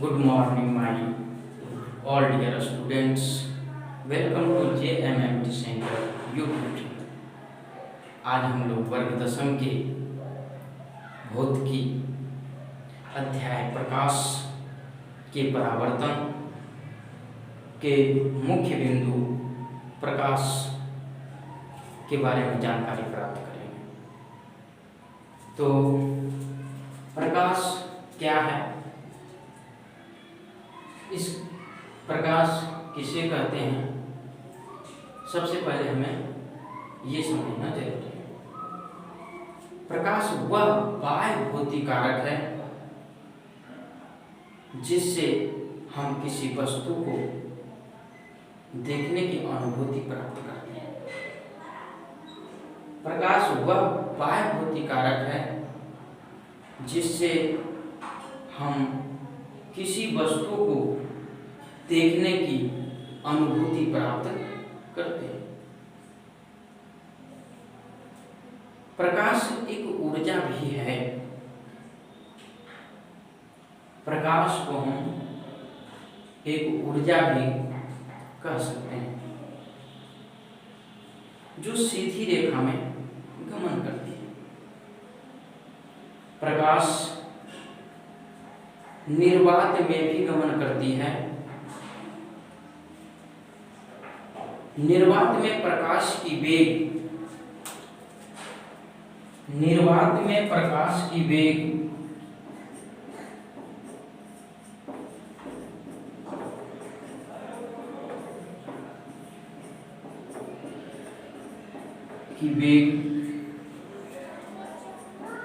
Good morning, my all dear students. Welcome to JMMT Center YouTube channel. आज हम लोग वर्ग दशम के भौतिकी अध्याय प्रकाश के परावर्तन के मुख्य बिंदु प्रकाश के बारे में जानकारी प्राप्त करेंगे। तो प्रकाश क्या है? इस प्रकाश किसे कहते हैं? सबसे पहले हमें ये समझना जरूरी है। प्रकाश वह बाह्य भौतिक कारक है जिससे हम किसी वस्तु को देखने की अनुभूति प्राप्त करते हैं। प्रकाश वह बाह्य भौतिक कारक है जिससे हम किसी वस्तु को देखने की अनुभूति प्राप्त करते हैं। प्रकाश एक ऊर्जा भी है। प्रकाश को हम एक ऊर्जा भी कह सकते हैं जो सीधी रेखा में गमन करती है। प्रकाश निर्वात में भी गमन करती है। निर्वात में प्रकाश की वेग की वेग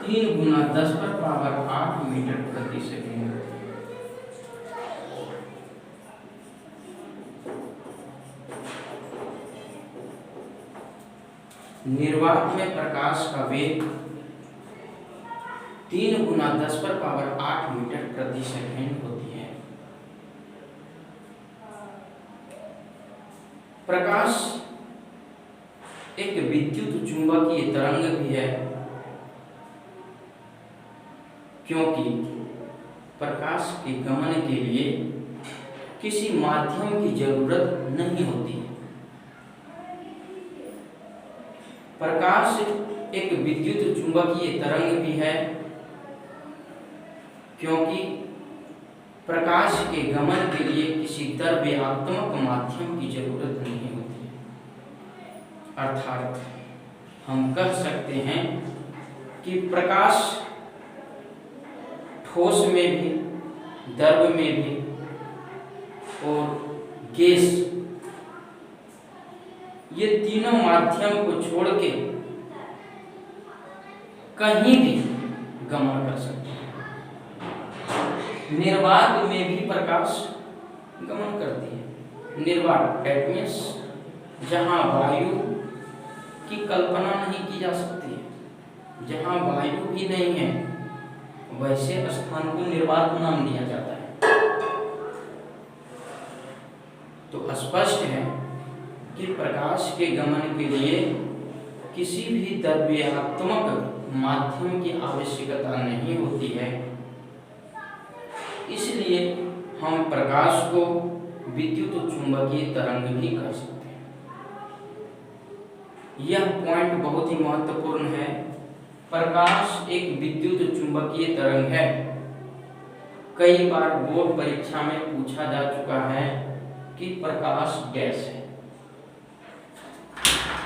3 गुना 10⁸ मीटर प्रति सेकेंड। निर्वात में प्रकाश का वेग 3 गुना 10⁸ मीटर प्रति सेकेंड होती है। प्रकाश एक विद्युत चुंबकीय तरंग भी है, क्योंकि प्रकाश के गमन के लिए किसी माध्यम की जरूरत नहीं होती है। प्रकाश एक विद्युत चुंबकीय तरंग भी है, क्योंकि प्रकाश के गमन के लिए किसी द्रव्यात्मक माध्यम की जरूरत नहीं होती है। अर्थात हम कह सकते हैं कि प्रकाश ठोस में भी, द्रव में भी और गैस, ये तीनों माध्यम को छोड़ के कहीं भी गमन कर सकते हैं। निर्वात में भी प्रकाश गमन करती है। निर्वात दैट मीन्स जहाँ वायु की कल्पना नहीं की जा सकती है, जहाँ वायु भी नहीं है, वैसे स्थान को निर्वात नाम दिया जाता है। तो स्पष्ट है कि प्रकाश के गमन के लिए किसी भी द्रव्यात्मक माध्यम की आवश्यकता नहीं होती है। इसलिए हम प्रकाश को विद्युत चुंबकीय तरंग भी कह सकते हैं। यह पॉइंट बहुत ही महत्वपूर्ण है। प्रकाश एक विद्युत चुंबकीय तरंग है। कई बार बोर्ड परीक्षा में पूछा जा चुका है कि प्रकाश डैश है,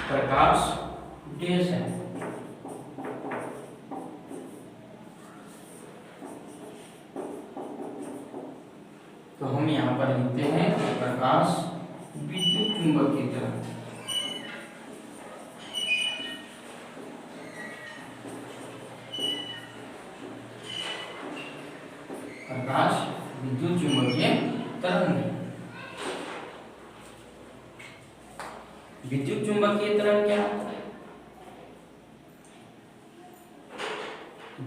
प्रकाश डैश है। तो हम यहाँ पर लिखते हैं कि प्रकाश विद्युत चुंबकीय तरंग। प्रकाश विद्युत चुंबकीय तरंग है। विद्युत चुंबकीय तरंग क्या होता है?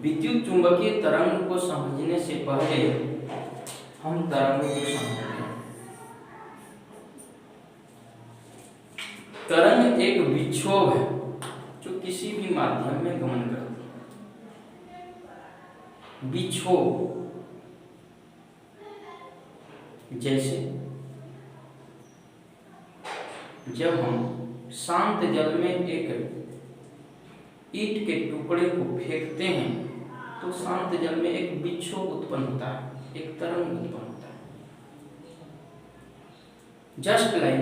विद्युत चुंबकीय तरंग को समझने से पहले हम तरंगों को समझते हैं। तरंग एक विक्षोभ है जो किसी भी माध्यम में गमन करती है। विक्षोभ जैसे जब हम शांत जल में एक ईंट के टुकड़े को फेंकते हैं तो शांत जल में एक विक्षोभ उत्पन्न होता है, एक तरंग उत्पन्न होता है। जस्ट लाइक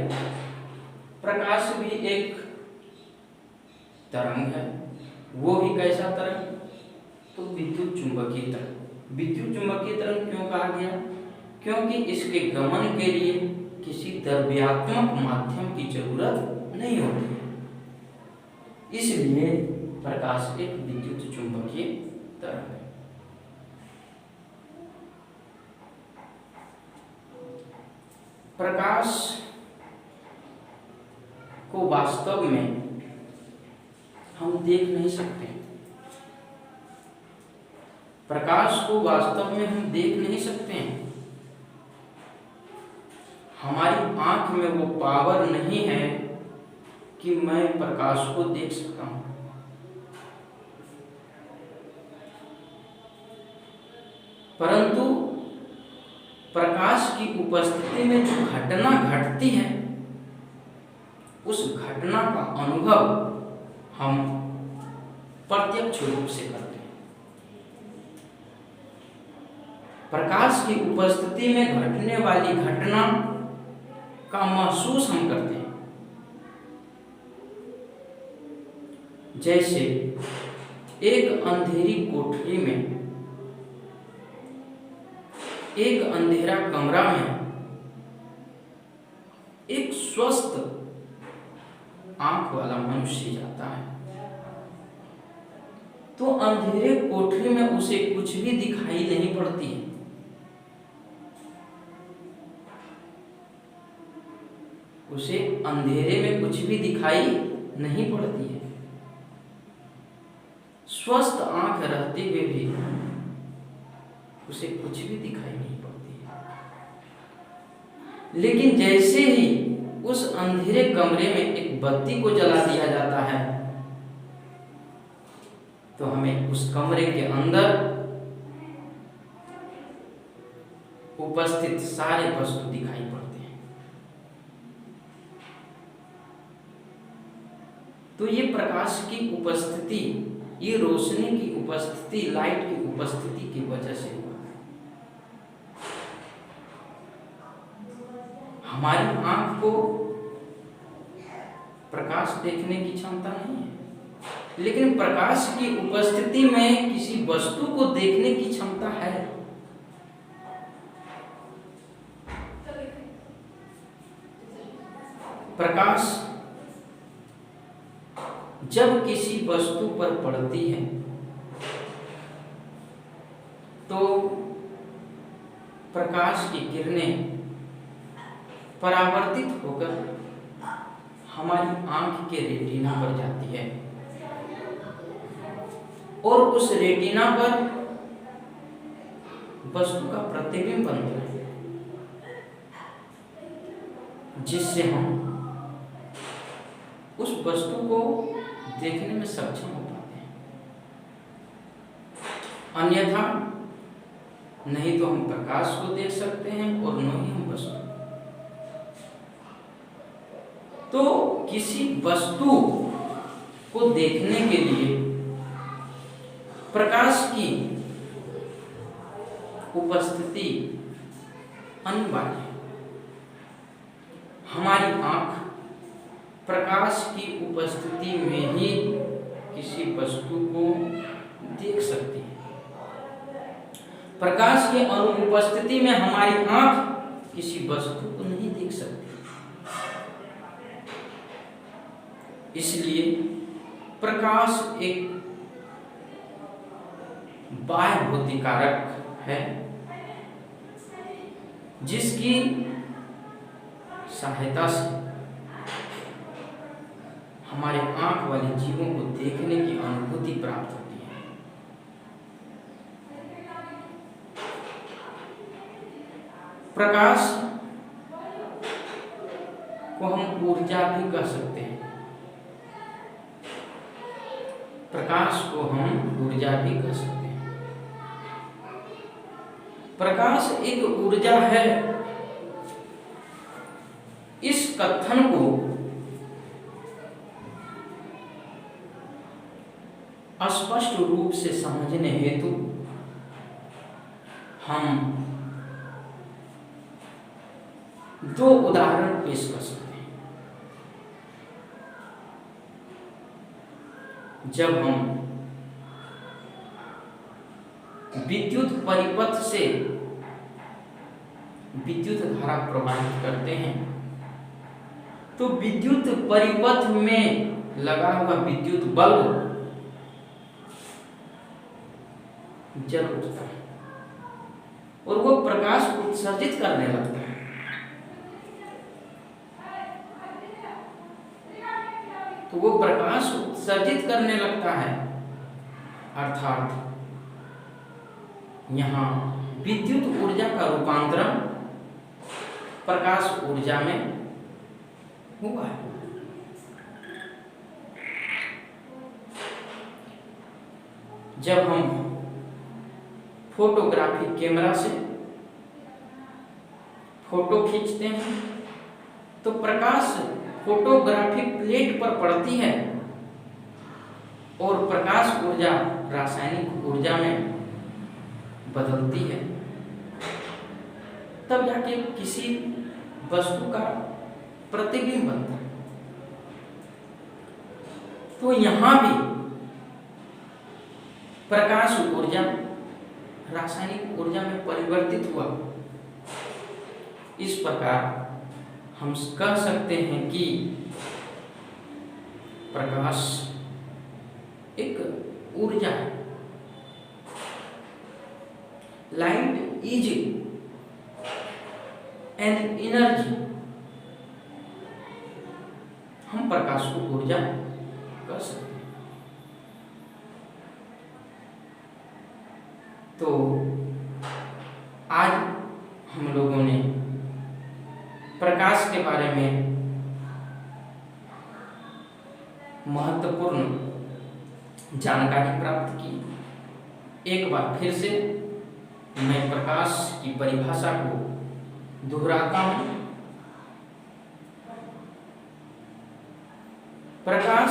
प्रकाश भी एक तरंग है। वो भी कैसा तरंग? तो विद्युत चुंबकीय तरंग। विद्युत चुंबकीय तरंग क्यों कहा गया? क्योंकि इसके गमन के लिए किसी द्रव्यात्मक माध्यम की जरूरत नहीं होती है, इसलिए प्रकाश एक विद्युत चुंबकीय तरंग है। प्रकाश को वास्तव में हम देख नहीं सकते। प्रकाश को वास्तव में हम देख नहीं सकते हैं। हमारी आंख में वो पावर नहीं है कि मैं प्रकाश को देख सकता हूं। परंतु प्रकाश की उपस्थिति में जो घटना घटती है उस घटना का अनुभव हम प्रत्यक्ष रूप से करते हैं। प्रकाश की उपस्थिति में घटने वाली घटना का महसूस हम करते हैं। जैसे एक अंधेरी कोठरी में, एक अंधेरा कमरा में एक स्वस्थ आंख वाला मनुष्य जाता है तो अंधेरे कोठरी में उसे कुछ भी दिखाई नहीं पड़ती है। उसे अंधेरे में कुछ भी दिखाई नहीं पड़ती है। स्वस्थ आंख रहते हुए भी उसे कुछ भी दिखाई नहीं पड़ती है। लेकिन जैसे ही उस अंधेरे कमरे में एक बत्ती को जला दिया जाता है तो हमें उस कमरे के अंदर उपस्थित सारे वस्तु दिखाई पड़ते हैं। तो ये प्रकाश की उपस्थिति, ये रोशनी की उपस्थिति, लाइट की उपस्थिति की वजह से हुआ। हमारी आंख को प्रकाश देखने की क्षमता नहीं है, लेकिन प्रकाश की उपस्थिति में किसी वस्तु को देखने की क्षमता है। प्रकाश जब किसी वस्तु पर पड़ती है तो प्रकाश की किरणें परावर्तित होकर हमारी आंख के रेटिना पर जाती है और उस रेटिना पर वस्तु का प्रतिबिंब बनता है, जिससे हम उस वस्तु को देखने में सक्षम हो पाते हैं। अन्यथा नहीं तो हम प्रकाश को देख सकते हैं और न ही हम वस्तु। तो किसी वस्तु को देखने के लिए प्रकाश की उपस्थिति अनिवार्य है। हमारी आंख प्रकाश की उपस्थिति में ही किसी वस्तु को देख सकती है। प्रकाश की अनुपस्थिति में हमारी आंख किसी वस्तु को नहीं देख सकती। इसलिए प्रकाश एक बाह्य भौतिकारक है जिसकी सहायता से हमारे आंख वाले जीवों को देखने की अनुभूति प्राप्त होती है। प्रकाश को हम ऊर्जा भी कह सकते हैं। प्रकाश को हम ऊर्जा भी कह सकते हैं। प्रकाश एक ऊर्जा है इस कथन को स्पष्ट रूप से समझने हेतु हम दो उदाहरण पेश कर सकते हैं। जब हम विद्युत परिपथ से विद्युत धारा प्रवाहित करते हैं तो विद्युत परिपथ में लगा हुआ विद्युत बल्ब जल उठता है और वो प्रकाश उत्सर्जित करने लगता है। तो वो प्रकाश उत्सर्जित करने लगता है, अर्थात यहाँ विद्युत ऊर्जा का रूपांतरण प्रकाश ऊर्जा में हुआ है। जब हम फोटोग्राफी कैमरा से फोटो खींचते हैं तो प्रकाश फोटोग्राफी प्लेट पर पड़ती है और प्रकाश ऊर्जा रासायनिक ऊर्जा में बदलती है, तब जाके किसी वस्तु का प्रतिबिंब बनता है। तो यहां भी प्रकाश ऊर्जा रासायनिक ऊर्जा में परिवर्तित हुआ। इस प्रकार हम कह सकते हैं कि प्रकाश एक ऊर्जा है। Light is an energy. हम प्रकाश को ऊर्जा कह सकते हैं। तो आज हम लोगों ने प्रकाश के बारे में महत्वपूर्ण जानकारी प्राप्त की। एक बार फिर से मैं प्रकाश की परिभाषा को दोहराता हूं। प्रकाश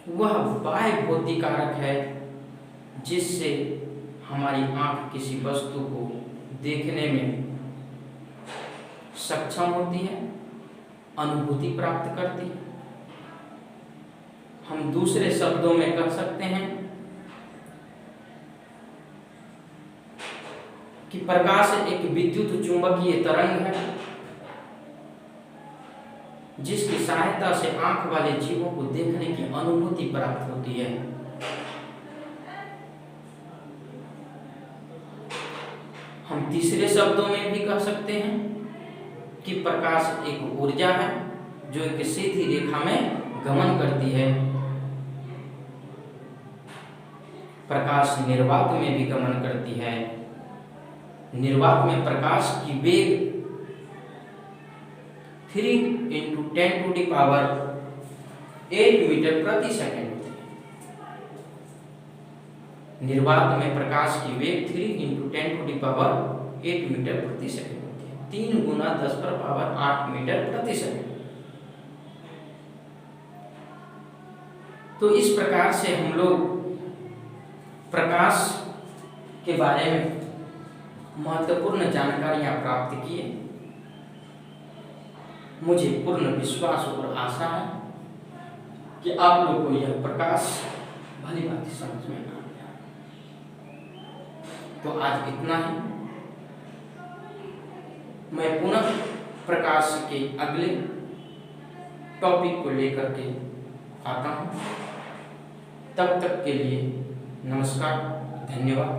वह बाह्य भौतिक कारक है जिससे हमारी आंख किसी वस्तु को देखने में सक्षम होती है, अनुभूति प्राप्त करती है। हम दूसरे शब्दों में कह सकते हैं कि प्रकाश एक विद्युत चुंबकीय तरंग है जिसकी सहायता से आंख वाले जीवों को देखने की अनुभूति प्राप्त होती है। हम तीसरे शब्दों में भी कह सकते हैं कि प्रकाश एक ऊर्जा है जो एक सीधी रेखा में गमन करती है। प्रकाश निर्वात में भी गमन करती है। निर्वात में प्रकाश की वेग 3 × 10⁸ मीटर प्रति सेकंड होती है। निर्वात में प्रकाश की वेग 3 × 10⁸ मीटर प्रति सेकंड होती है। 3 × 10⁸ मीटर प्रति सेकंड। तो इस प्रकार से हम लोग प्रकाश के बारे में महत्वपूर्ण जानकारियां प्राप्त किए। मुझे पूर्ण विश्वास और आशा है कि आप लोग को यह प्रकाश भली भांति समझ में आ गया। तो आज इतना ही। मैं पुनः प्रकाश के अगले टॉपिक को लेकर के आता हूं। तब तक के लिए नमस्कार, धन्यवाद।